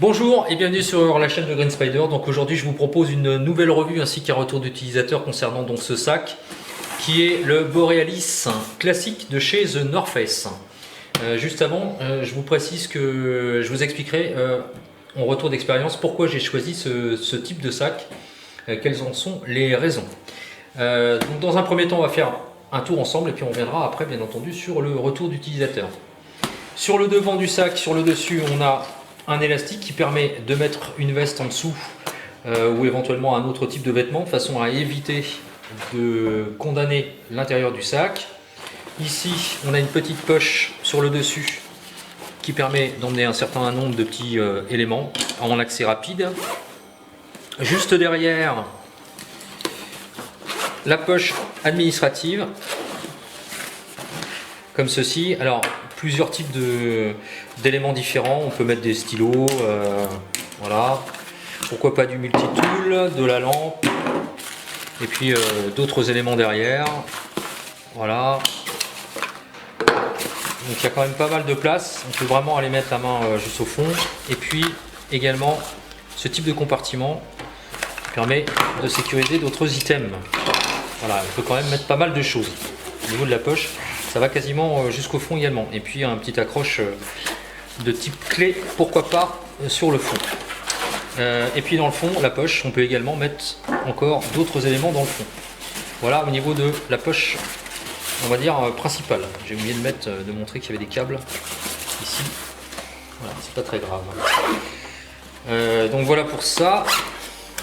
Bonjour et bienvenue sur la chaîne de Green Spider. Donc aujourd'hui je vous propose une nouvelle revue ainsi qu'un retour d'utilisateur concernant donc ce sac qui est le Borealis classique de chez The North Face. Juste avant, je vous précise que je vous expliquerai en retour d'expérience pourquoi j'ai choisi ce type de sac, quelles en sont les raisons. Donc dans un premier temps on va faire un tour ensemble et puis on reviendra après bien entendu sur le retour d'utilisateur. Sur le devant du sac, sur le dessus, on a un élastique qui permet de mettre une veste en dessous ou éventuellement un autre type de vêtement de façon à éviter de condamner l'intérieur du sac. Ici, on a une petite poche sur le dessus qui permet d'emmener un certain nombre de petits éléments en accès rapide. Juste derrière, la poche administrative, comme ceci. Alors, plusieurs types d'éléments différents. On peut mettre des stylos, voilà. Pourquoi pas du multitool, de la lampe, et puis d'autres éléments derrière. Voilà. Donc il y a quand même pas mal de place. On peut vraiment aller mettre la main juste au fond. Et puis également ce type de compartiment qui permet de sécuriser d'autres items. Voilà, on peut quand même mettre pas mal de choses. Au niveau de la poche, ça va quasiment jusqu'au fond également. Et puis un petit accroche de type clé, pourquoi pas, sur le fond. Et puis dans le fond, la poche, on peut également mettre encore d'autres éléments dans le fond. Voilà au niveau de la poche, on va dire principale. J'ai oublié de montrer qu'il y avait des câbles ici. Voilà, c'est pas très grave. Donc voilà pour ça.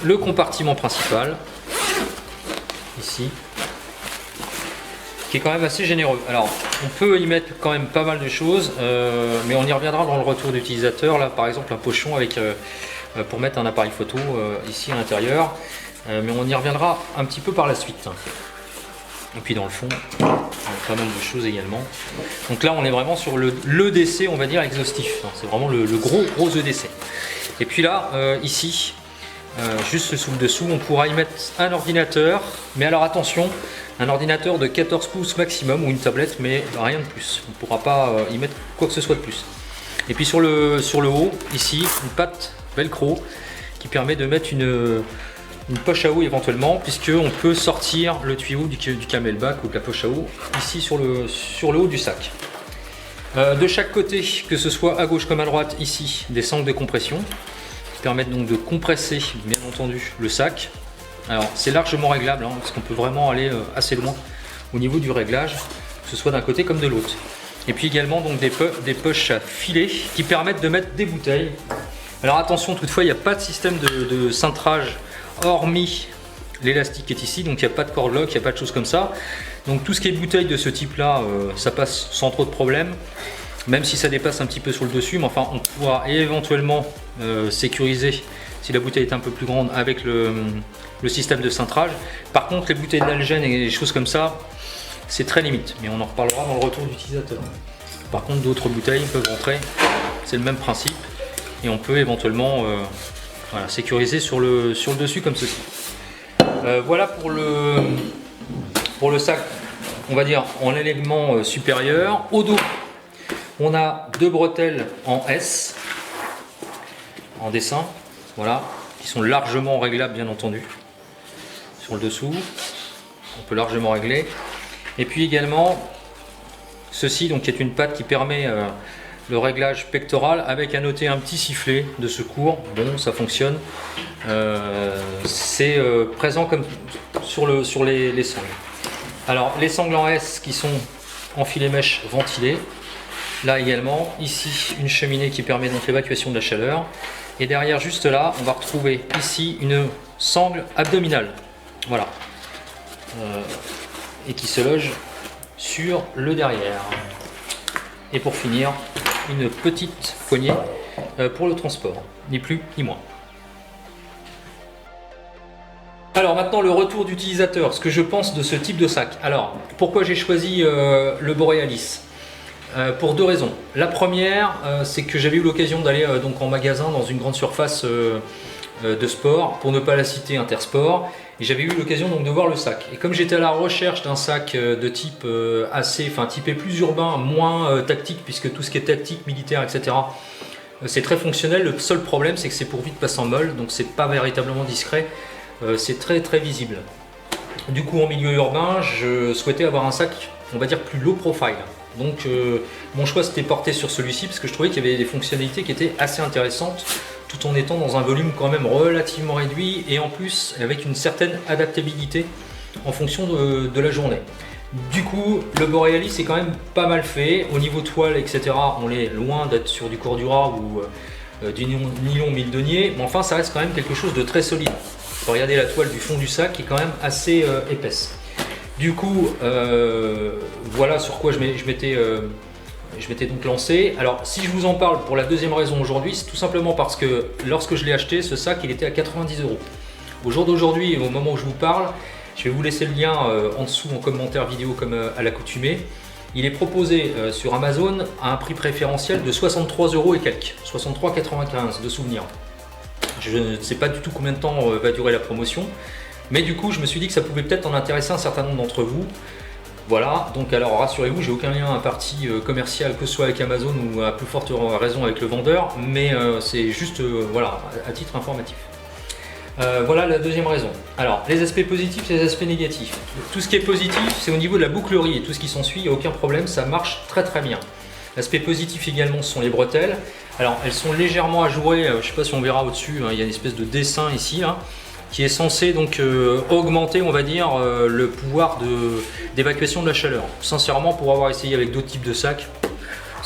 Le compartiment principal, ici, qui est quand même assez généreux. Alors, on peut y mettre quand même pas mal de choses, mais on y reviendra dans le retour d'utilisateur. Là, par exemple, un pochon avec pour mettre un appareil photo ici à l'intérieur, mais on y reviendra un petit peu par la suite. Et puis dans le fond, pas mal de choses également. Donc là, on est vraiment sur l'EDC, on va dire exhaustif. C'est vraiment le gros EDC. Et puis là, ici, juste sous le dessous, on pourra y mettre un ordinateur, mais alors attention, un ordinateur de 14 pouces maximum ou une tablette, mais rien de plus. On ne pourra pas y mettre quoi que ce soit de plus. Et puis sur le haut, ici, une patte velcro qui permet de mettre une poche à eau éventuellement, puisqu'on peut sortir le tuyau du camelback ou de la poche à eau ici sur le haut du sac. De chaque côté, que ce soit à gauche comme à droite, ici, des sangles de compression qui permettent donc de compresser bien entendu le sac. Alors c'est largement réglable, parce qu'on peut vraiment aller assez loin au niveau du réglage, que ce soit d'un côté comme de l'autre. Et puis également donc des poches à filet qui permettent de mettre des bouteilles. Alors attention, toutefois il n'y a pas de système de cintrage hormis l'élastique qui est ici, donc il n'y a pas de cord lock, il n'y a pas de choses comme ça. Donc tout ce qui est bouteille de ce type là, ça passe sans trop de problème, même si ça dépasse un petit peu sur le dessus, mais enfin on pourra éventuellement sécuriser si la bouteille est un peu plus grande avec le système de cintrage. Par contre les bouteilles d'algène et des choses comme ça, c'est très limite, mais on en reparlera dans le retour d'utilisateur. Par contre d'autres bouteilles peuvent rentrer, c'est le même principe, et on peut éventuellement voilà, sécuriser sur le dessus comme ceci. Voilà pour le sac, on va dire en élément supérieur. Au dos, on a deux bretelles en S, en dessin, voilà, qui sont largement réglables bien entendu. Sur le dessous, on peut largement régler. Et puis également ceci, donc qui est une patte qui permet le réglage pectoral avec à noter un petit sifflet de secours. Bon, ça fonctionne. C'est présent comme sur les sangles. Alors les sangles en S qui sont en filet mèche ventilé. Là également, ici une cheminée qui permet donc l'évacuation de la chaleur. Et derrière, juste là, on va retrouver ici une sangle abdominale. Voilà. Et qui se loge sur le derrière. Et pour finir, une petite poignée pour le transport, ni plus ni moins. Alors maintenant le retour d'utilisateur, ce que je pense de ce type de sac. Alors pourquoi j'ai choisi le Borealis? Pour deux raisons. La première, c'est que j'avais eu l'occasion d'aller donc en magasin dans une grande surface de sport, pour ne pas la citer Intersport, et j'avais eu l'occasion donc de voir le sac. Et comme j'étais à la recherche d'un sac de type typé plus urbain, moins tactique, puisque tout ce qui est tactique, militaire, etc. c'est très fonctionnel. Le seul problème, c'est que c'est pourvu de passe en molle, donc c'est pas véritablement discret. C'est très visible. Du coup, en milieu urbain, je souhaitais avoir un sac, on va dire, plus low profile. Donc mon choix s'était porté sur celui-ci parce que je trouvais qu'il y avait des fonctionnalités qui étaient assez intéressantes tout en étant dans un volume quand même relativement réduit et en plus avec une certaine adaptabilité en fonction de la journée. Du coup, le Borealis est quand même pas mal fait. Au niveau toile, etc., on est loin d'être sur du Cordura ou du nylon 1000 deniers, mais enfin ça reste quand même quelque chose de très solide. Regardez la toile du fond du sac qui est quand même assez épaisse. Du coup, voilà sur quoi je m'étais donc lancé. Alors, si je vous en parle pour la deuxième raison aujourd'hui, c'est tout simplement parce que lorsque je l'ai acheté, ce sac, il était à 90 €. Au jour d'aujourd'hui, au moment où je vous parle, je vais vous laisser le lien en dessous en commentaire vidéo comme à l'accoutumée. Il est proposé sur Amazon à un prix préférentiel de 63 € et quelques, 63,95 € de souvenir. Je ne sais pas du tout combien de temps va durer la promotion. Mais du coup, je me suis dit que ça pouvait peut-être en intéresser un certain nombre d'entre vous. Voilà, donc alors rassurez-vous, j'ai aucun lien à partie commercial, que ce soit avec Amazon ou à plus forte raison avec le vendeur, mais c'est juste voilà, à titre informatif. Voilà la deuxième raison. Alors, les aspects positifs et les aspects négatifs. Tout ce qui est positif, c'est au niveau de la bouclerie et tout ce qui s'ensuit, il n'y a aucun problème, ça marche très bien. L'aspect positif également, ce sont les bretelles. Alors, elles sont légèrement ajourées, je ne sais pas si on verra au-dessus, hein, il y a une espèce de dessin ici, là, qui est censé donc augmenter, on va dire, le pouvoir d'évacuation de la chaleur. Sincèrement, pour avoir essayé avec d'autres types de sacs,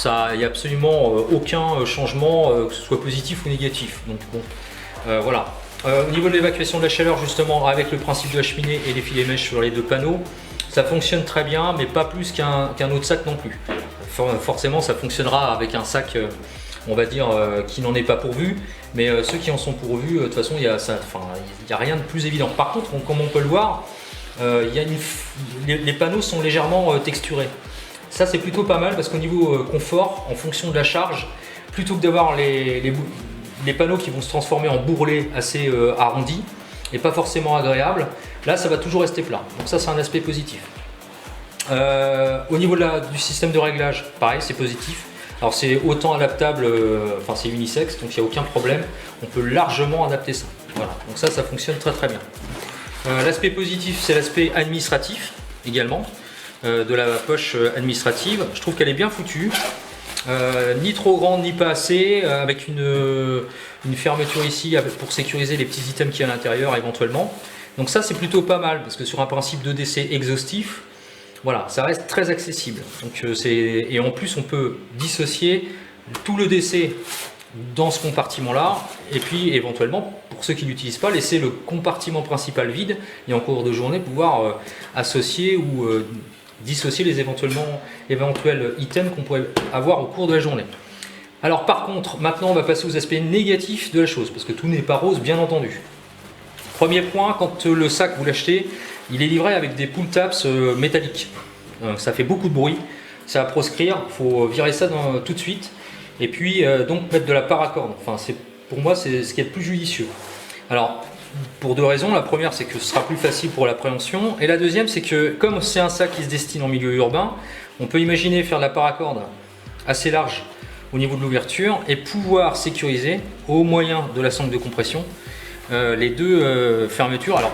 il n'y a absolument aucun changement, que ce soit positif ou négatif. Donc bon, voilà. Au niveau de l'évacuation de la chaleur, justement, avec le principe de la cheminée et les filets mèches sur les deux panneaux, ça fonctionne très bien, mais pas plus qu'un autre sac non plus. Forcément, ça fonctionnera avec un sac, on va dire, qui n'en est pas pourvu, mais ceux qui en sont pourvus, de toute façon, il n'y a rien de plus évident. Par contre, comme on peut le voir, les panneaux sont légèrement texturés. Ça, c'est plutôt pas mal parce qu'au niveau confort, en fonction de la charge, plutôt que d'avoir les panneaux qui vont se transformer en bourrelets assez arrondis et pas forcément agréables, là, ça va toujours rester plat. Donc ça, c'est un aspect positif. Au niveau du système de réglage, pareil, c'est positif. Alors c'est autant adaptable, enfin c'est unisexe, donc il n'y a aucun problème. On peut largement adapter ça. Voilà, donc ça fonctionne très bien. L'aspect positif, c'est l'aspect administratif également, de la poche administrative. Je trouve qu'elle est bien foutue, ni trop grande ni pas assez, avec une fermeture ici pour sécuriser les petits items qu'il y a à l'intérieur éventuellement. Donc ça c'est plutôt pas mal, parce que sur un principe de décès exhaustif, voilà, ça reste très accessible. Donc, et en plus, on peut dissocier tout le décès dans ce compartiment-là, et puis éventuellement, pour ceux qui ne l'utilisent pas, laisser le compartiment principal vide et en cours de journée pouvoir associer ou dissocier les éventuels items qu'on pourrait avoir au cours de la journée. Alors par contre, maintenant on va passer aux aspects négatifs de la chose, parce que tout n'est pas rose, bien entendu. Premier point, quand le sac vous l'achetez, il est livré avec des pull taps métalliques. Ça fait beaucoup de bruit, ça va proscrire, il faut virer ça tout de suite. Et puis donc mettre de la paracorde. Enfin, pour moi, c'est ce qui est le plus judicieux. Alors, pour deux raisons. La première, c'est que ce sera plus facile pour l'appréhension. Et la deuxième, c'est que comme c'est un sac qui se destine en milieu urbain, on peut imaginer faire de la paracorde assez large au niveau de l'ouverture et pouvoir sécuriser au moyen de la sangle de compression les deux fermetures. Alors,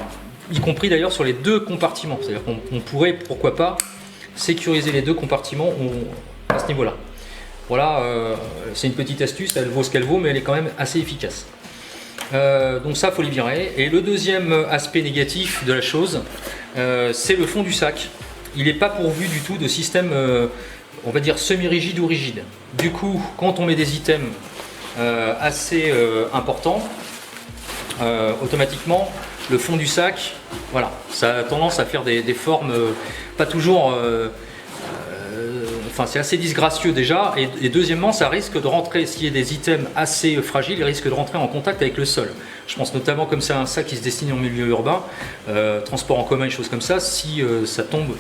y compris d'ailleurs sur les deux compartiments. C'est-à-dire qu'on pourrait, pourquoi pas, sécuriser les deux compartiments à ce niveau-là. Voilà, c'est une petite astuce, elle vaut ce qu'elle vaut, mais elle est quand même assez efficace. Donc ça, il faut les virer. Et le deuxième aspect négatif de la chose, c'est le fond du sac. Il n'est pas pourvu du tout de système, on va dire, semi-rigide ou rigide. Du coup, quand on met des items assez importants, automatiquement, le fond du sac, voilà, ça a tendance à faire des formes pas toujours... Enfin, c'est assez disgracieux déjà, et deuxièmement, ça risque de rentrer, s'il y a des items assez fragiles, il risque de rentrer en contact avec le sol. Je pense notamment, comme c'est un sac qui se destine en milieu urbain, transport en commun, des choses comme ça, si ça tombe,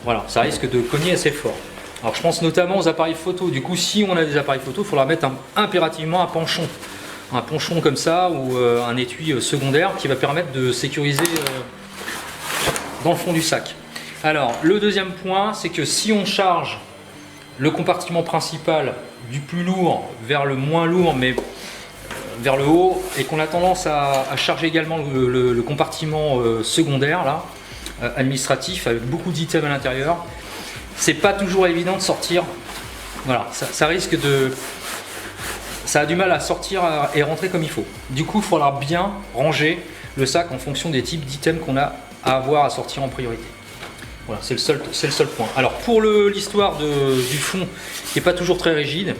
voilà, ça risque de cogner assez fort. Alors je pense notamment aux appareils photo. Du coup, si on a des appareils photo, il faudra mettre impérativement un ponchon comme ça, ou un étui secondaire qui va permettre de sécuriser dans le fond du sac. Alors, le deuxième point, c'est que si on charge le compartiment principal du plus lourd vers le moins lourd, mais vers le haut, et qu'on a tendance à charger également le compartiment secondaire là, administratif, avec beaucoup d'items à l'intérieur. C'est pas toujours évident de sortir. Voilà, ça risque de... Ça a du mal à sortir et rentrer comme il faut. Du coup, il faudra bien ranger le sac en fonction des types d'items qu'on a à avoir à sortir en priorité. Voilà, c'est le seul point. Alors pour l'histoire du fond qui n'est pas toujours très rigide,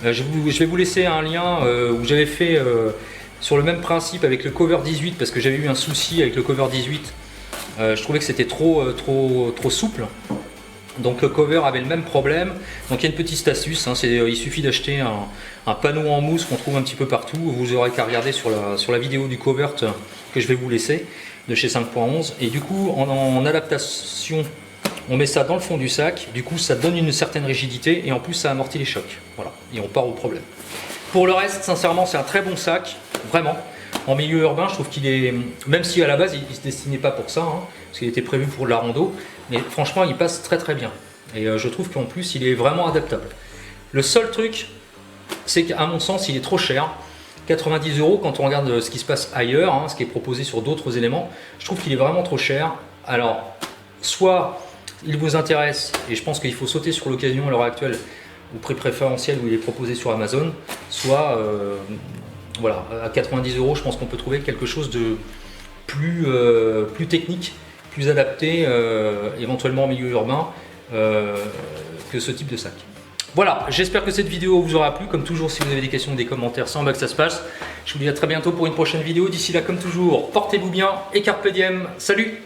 je vais vous laisser un lien où j'avais fait sur le même principe avec le cover 18, parce que j'avais eu un souci avec le cover 18. Je trouvais que c'était trop souple. Donc le cover avait le même problème. Donc il y a une petite astuce, hein, il suffit d'acheter un panneau en mousse qu'on trouve un petit peu partout. Vous aurez qu'à regarder sur la vidéo du covert que je vais vous laisser de chez 5.11. Et du coup en adaptation, on met ça dans le fond du sac. Du coup ça donne une certaine rigidité et en plus ça amortit les chocs. Voilà, et on part au problème. Pour le reste, sincèrement, c'est un très bon sac, vraiment. En milieu urbain, je trouve qu'il est, même si à la base il ne se destinait pas pour ça, hein, parce qu'il était prévu pour de la rando, mais franchement il passe très bien. Et je trouve qu'en plus il est vraiment adaptable. Le seul truc, c'est qu'à mon sens il est trop cher. 90 € quand on regarde ce qui se passe ailleurs, hein, ce qui est proposé sur d'autres éléments, je trouve qu'il est vraiment trop cher. Alors, soit il vous intéresse, et je pense qu'il faut sauter sur l'occasion à l'heure actuelle, au prix préférentiel où il est proposé sur Amazon, soit voilà, à 90 €, je pense qu'on peut trouver quelque chose de plus technique, plus adapté, éventuellement en milieu urbain, que ce type de sac. Voilà, j'espère que cette vidéo vous aura plu. Comme toujours, si vous avez des questions ou des commentaires, c'est en bas que ça se passe. Je vous dis à très bientôt pour une prochaine vidéo. D'ici là, comme toujours, portez-vous bien et carpe diem. Salut!